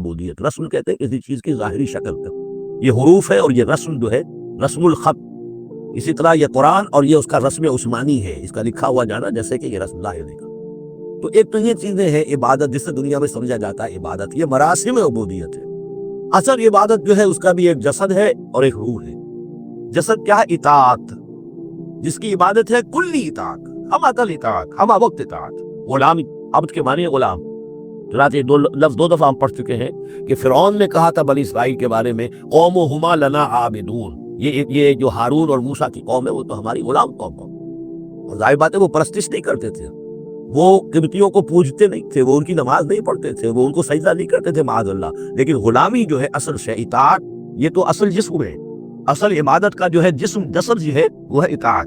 عبودیت. رسم کہتے ہیں کسی چیز کی ظاہری شکل کا. یہ حروف ہے اور یہ رسم جو ہے رسم الخط. اسی طرح یہ قرآن اور یہ اس کا رسم عثمانی ہے, اس کا لکھا ہوا جانا جیسے کہ یہ رسم ظاہر ہے. تو ایک تو یہ چیزیں ہیں عبادت جس سے دنیا میں سمجھا جاتا ہے عبادت, یہ مراسم عبودیت ہے. اصل عبادت جو ہے اس کا بھی ایک جسد ہے اور ایک روح ہے. جسد کیا ہے؟ اطاعت, جس کی عبادت ہے کلی اطاعت, ہم اطاعت, ہم وقت اطاعت. غلامی, عبد کے معنی غلام. چنانچہ دو لفظ دو دفعہ ہم پڑھ چکے ہیں کہ فرعون نے کہا تھا بنی اسرائیل کے بارے میں قومہما لنا عابدون, یہ جو ہارون اور موسیٰ کی قوم ہے وہ تو ہماری غلام قوم ہے. اور ظاہر بات ہے وہ پرستش نہیں کرتے تھے, وہ قبطیوں کو پوجتے نہیں تھے, وہ ان کی نماز نہیں پڑھتے تھے, وہ ان کو سجدہ نہیں کرتے تھے معاذ اللہ. لیکن غلامی جو ہے اصل شے اطاعت, یہ تو اصل جسم ہے. اصل عبادت کا جو ہے جسم جسد جو ہے وہ ہے اطاعت.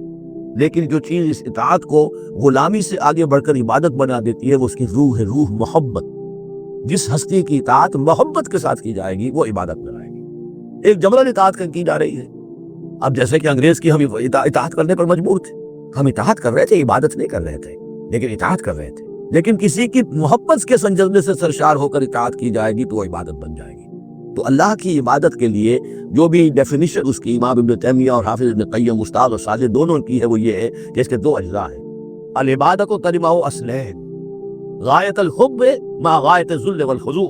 لیکن جو چیز اس اطاعت کو غلامی سے آگے بڑھ کر عبادت بنا دیتی ہے وہ اس کی روح ہے, روح محبت. جس ہستی کی اطاعت محبت کے ساتھ کی جائے گی وہ عبادت میں آئے گی. ایک جبرن اطاعت کی جا رہی ہے. اب جیسے کہ انگریز کی ہم اطاعت کرنے پر مجبور تھے, ہم اطاعت کر رہے تھے, عبادت نہیں کر رہے تھے لیکن اطاعت کر رہے تھے. لیکن کسی کی محبت کے سنجدنے سے سرشار ہو کر اطاعت کی جائے گی تو وہ عبادت بن جائے گی. تو اللہ کی عبادت کے لیے جو بھی ڈیفینیشن اس کی امام ابن تیمیہ اور حافظ ابن قیم استاد اور شاگرد دونوں کی ہے وہ یہ ہے کہ اس کے دو اجزاء ہیں. العبادت تجمع اصلین, غایت الحب مع غایت الذل والخضوع,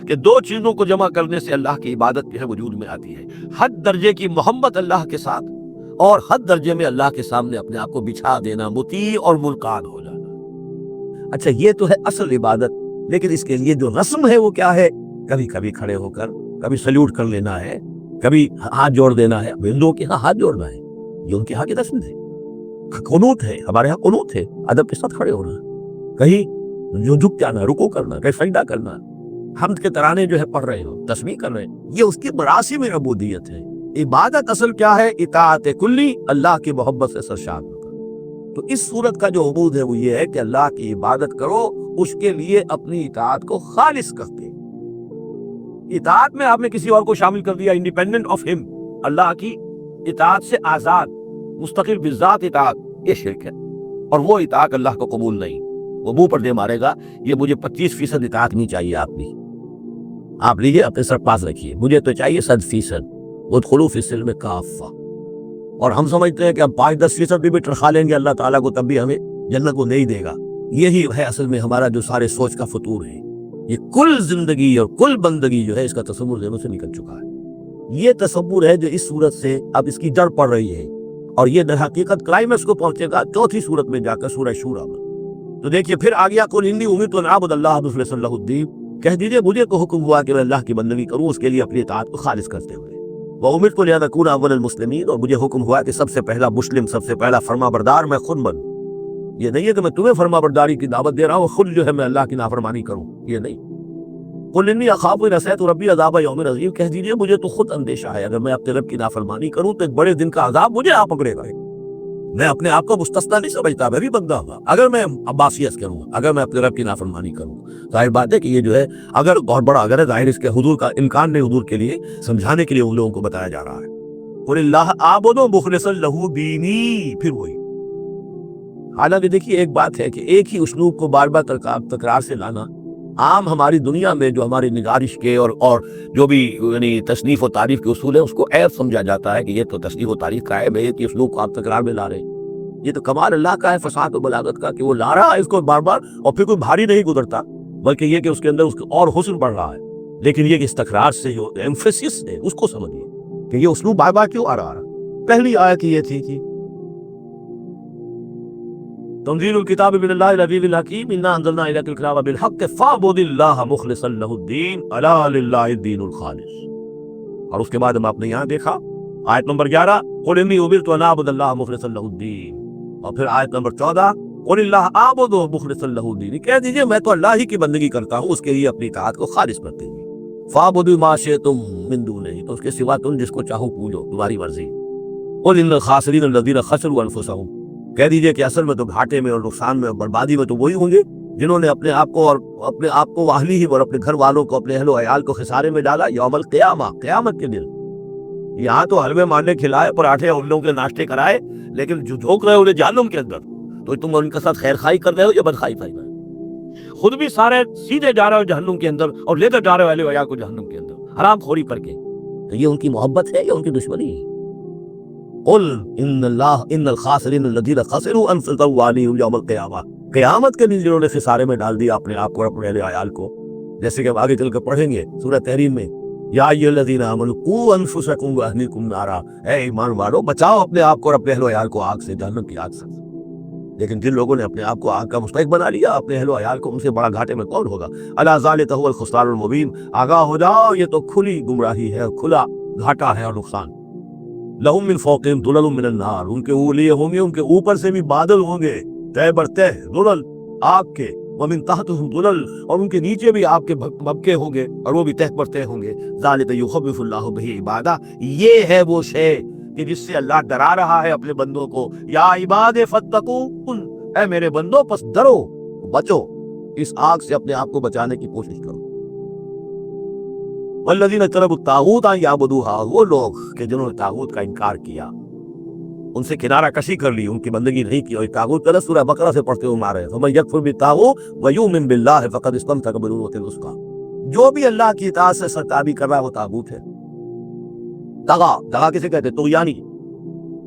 کہ دو چیزوں کو جمع کرنے سے اللہ کی عبادت جو ہے وجود میں آتی ہے. حد درجے کی محبت اللہ کے ساتھ اور حد درجے میں اللہ کے سامنے اپنے آپ کو بچھا دینا, مطیع اور منقاد ہو جانا. اچھا یہ تو ہے اصل عبادت. لیکن اس کے لیے جو رسم ہے وہ کیا ہے؟ کبھی کبھی کھڑے ہو کر کبھی سلیوٹ کر لینا ہے, کبھی ہاتھ جوڑ دینا ہے. ہندوؤں کے ہاں ہاتھ جوڑنا ہے, یہ ان کے ہاں کی رسم ہے. قنوت ہے, ہمارے ہاں قنوت ہے, ادب کے ساتھ کھڑے ہونا, کہیں جو جھک جانا, رکوع کرنا, کہیں سجدہ کرنا, حمد کے ترانے جو ہے پڑھ رہے ہو, تسبیح کر رہے ہیں, یہ اس کی مراسم عبودیت ہے. عبادت اصل کیا ہے؟ اطاعت کلی, اللہ کی محبت سے سرشار ہوگا. تو اس صورت کا جو عبود ہے وہ یہ ہے کہ اللہ کی عبادت کرو, اس کے لیے اپنی اطاعت کو خالص کرتے. اطاعت میں آپ نے کسی اور کو شامل کر دیا, انڈیپینڈنٹ آف ہم, اللہ کی اطاعت سے آزاد مستقل بذات اطاعت, یہ شرک ہے. اور وہ اطاعت اللہ کو قبول نہیں. وہ منہ پر دے مارے گا یہ مجھے 25% اطاعت نہیں چاہیے, آپ بھی آپ لیجیے اپنے سر پاس رکھیے, مجھے تو چاہیے 100%. ادخلوا فی السلم کافہ. اور ہم سمجھتے ہیں کہ ہم 5-10% بھی تنخواہ لیں گے اللہ تعالیٰ کو تب بھی ہمیں جنت کو نہیں دے گا. یہی ہے اصل میں ہمارا جو سارے سوچ کا فطور ہے. یہ کل زندگی اور کل بندگی جو ہے اس کا تصور ذہنوں سے نکل چکا ہے. یہ تصور ہے جو اس صورت سے اب اس کی جڑ پڑ رہی ہے, اور یہ در حقیقت کلائمیکس کو پہنچے گا چوتھی صورت میں جا کر سورہ شورا میں. تو دیکھیے پھر آ گیا قل انی امرت ان اعبد اللہ مخلصا لہ الدین, کہہ دیجیے مجھے تو حکم ہوا کہ میں اللہ کی بندگی کروں اس کے لیے اپنی اطاعت کو خالص کرتے ہوئے. وامرت لان اکون اول المسلمین, اور مجھے حکم ہوا کہ سب سے پہلا مسلم, سب سے پہلا فرما بردار میں خود بنوں. یہ نہیں ہے کہ میں تمہیں فرما برداری کی دعوت دے رہا ہوں, خود جو ہے میں اللہ کی نافرمانی کروں, یہ نہیں. قل انی اخاف ان عصیت ربی عذاب یوم عظیم, کہہ دیجیے مجھے تو خود اندیشہ ہے اگر میں اپنے رب کی نافرمانی کروں تو ایک بڑے دن کا عذاب مجھے آ پکڑے گا. میں اپنے آپ کو مستثنا نہیں سمجھتا, میں بھی بندہ ہوں. اگر میں عباسیت کروں, اگر میں اپنے رب کی نافرمانی کروں, ظاہر بات ہے کہ یہ جو ہے اگر بہت بڑا اگر ہے, ظاہر اس کے حضور کا امکان نہیں حضور کے لیے سمجھانے کے لیے ان لوگوں کو بتایا جا رہا ہے. قل اللہ اعبد مخلصا لہ دینی, پھر وہی. حالانکہ دیکھیے ایک بات ہے کہ ایک ہی اسلوب کو بار بار تکرار سے لانا عام ہماری دنیا میں جو ہماری نگارش کے اور جو بھی یعنی تصنیف و تعریف کے اصول ہیں اس کو عیب سمجھا جاتا ہے کہ یہ تو تصنیف و تعریف کا عیب ہے, ایک ہی اسلوب کو آپ تکرار میں لا رہے ہیں. یہ تو کمال اللہ کا ہے, فصاحت و بلاغت کا, کہ وہ لا رہا ہے اس کو بار بار اور پھر کوئی بھاری نہیں گزرتا, بلکہ یہ کہ اس کے اندر اس کا اور حسن بڑھ رہا ہے. لیکن یہ کہ اس تکرار سے جو ایمفیسس ہے اس کو سمجھیے کہ یہ اسلوب بار بار کیوں آ رہا ہے. پہلی آیت یہ تھی کہ تنزیل الکتاب من اللہ العزیز الحکیم انا انزلنا الیک الکتاب بالحق فاعبد اللہ مخلصا لہ الدین الا للہ الدین الخالص. اور اس کے بعد ہم آپ نے یہاں دیکھا آیت نمبر 11 قل انی امرت ان اعبد اللہ مخلصا لہ الدین, اور پھر آیت نمبر 14 قل اللہ اعبد مخلصا لہ الدین, کہہ دیجیے میں تو اللہ ہی کی بندگی کرتا ہوں, اس کے لیے اپنی اطاعت کو خالص کرتے ہوئے. فاعبدوا ما شئتم من دونہ, تو اس کے سوا تم جس کو چاہو پوجو, تمہاری مرضی. قل ان الخاسرین الذین خسروا انفسهم, کہہ دیجئے کہ اصل میں تو گھاٹے میں اور نقصان میں اور بربادی میں تو وہی ہوں گے جنہوں نے اپنے آپ کو اور اپنے آپ کو اہلیہم اور اپنے گھر والوں کو, اپنے اہل و عیال کو خسارے میں ڈالا یوم القیامہ, قیامت کے دن. یہاں تو حلوے مانڈے کھلائے, پراٹھے اور لوگوں کے ناشتے کرائے, لیکن جو جھونک رہے انہیں جہنم کے اندر, تو تم ان کے ساتھ خیر خائی کر رہے ہو یا بد خائی کر رہے ہو. خود بھی سارے سیدھے جا رہے ہو جہنم کے اندر اور لے کر جا رہے ہو اہل عیال کو جہنم کے اندر حرام خوری کر کے. تو یہ ان کی محبت ہے یا ان کی دشمنی ہے؟ قل ان الخاسرین الذین خسروا انفسهم وأهلیہم یوم القیامہ. قیامت کے دن جنہوں نے خسارے میں ڈال دیا اپنے آپ کو اور اپنے اہل عیال کو، جیسے کہ ہم آگے چل کر پڑھیں گے سورہ تحریم میں، یا ایھا الذین آمنوا قوا انفسکم واہلیکم نارا، اے ایمان والو بچاؤ اپنے آپ کو اور اپنے اہل و عیال کو آگ سے، جہنم کی آگ سے. لیکن جن لوگوں نے اپنے آپ کو آگ کا مستحق بنا لیا، اپنے اہل و عیال کو، ان سے بڑا گھاٹے میں کون ہوگا؟ الا ذالک هو الخسران المبین، آگاہ ہو جاؤ یہ تو کھلی گمراہی ہے، کھلا گھاٹا ہے اور نقصان. لہم من فوقہم ظلل من النار، ان کے لیے ہوں گے ان کے اوپر سے بھی بادل ہوں گے، تہ بر تہ ظلل آگ کے، ومن تحتہم ظلل، اور ان کے نیچے بھی آگ کے بھبکے ہوں گے اور وہ بھی تہ پر تہ ہوں گے. ذالک یخوف اللہ بہ عبادہ، یہ ہے وہ شے کہ جس سے اللہ ڈرا رہا ہے اپنے بندوں کو. یا عباد فاتقون، اے میرے بندو پس ڈرو، بچو، اس آگ سے اپنے آپ کو بچانے کی کوشش کرو. والذین اجتنبوا الطاغوت ان یعبدوها، وہ لوگ کہ جنہوں نے طاغوت کا انکار کیا، ان سے کنارہ کشی کر لی، ان کی بندگی نہیں کی. اور طاغوت کا سورہ بقرہ سے پڑھتے ہوئے مارے، فمن یکفر بالطاغوت ویؤمن باللہ فقد استمسک بالعروۃ الوثقی، جو بھی اللہ کی اطاعت سے سرتابی کر رہا ہے وہ طاغوت ہے. دغا کسے کہتے ہیں؟ طغیانی.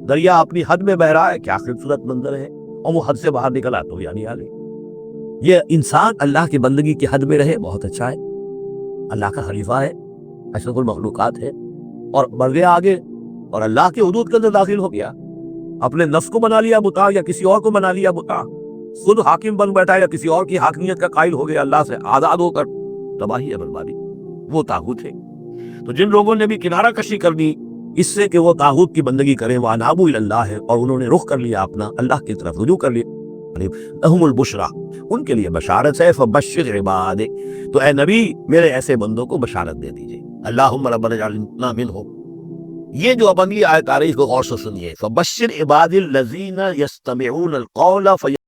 دریا اپنی حد میں بہ رہا ہے، کیا خوبصورت منظر ہے، اور وہ حد سے باہر نکلا طغیانی آ گئی. یہ انسان اللہ کی بندگی کی حد میں رہے بہت اچھا ہے، اللہ کا خلیفہ ہے، اشرف المخلوقات ہے، اور بڑھ گیا آگے اور اللہ کے حدود کے اندر داخل ہو گیا، اپنے نفس کو بنا لیا بتا یا کسی اور کو بنا لیا بتا، خود حاکم بن بیٹھا یا کسی اور کی حاکمیت کا قائل ہو گیا، اللہ سے آزاد ہو کر. تباہی ہے، بربادی، وہ طاغوت ہے. تو جن لوگوں نے بھی کنارہ کشی کر دی اس سے کہ وہ طاغوت کی بندگی کریں، وانابوا الی اللہ ہے، اور انہوں نے رخ کر لیا اپنا اللہ کی طرف، رجوع کر لیا، لہم البشریٰ، ان کے لیے بشارت ہے. فبشر عباد، تو اے نبی میرے ایسے بندوں کو بشارت دے دیجئے. اللہم ربنا اجعلنا منہم. یہ جو اب اگلی آیت آ رہی ہے اس کو غور سے سنیے. فبشر عباد الذین یستمعون القول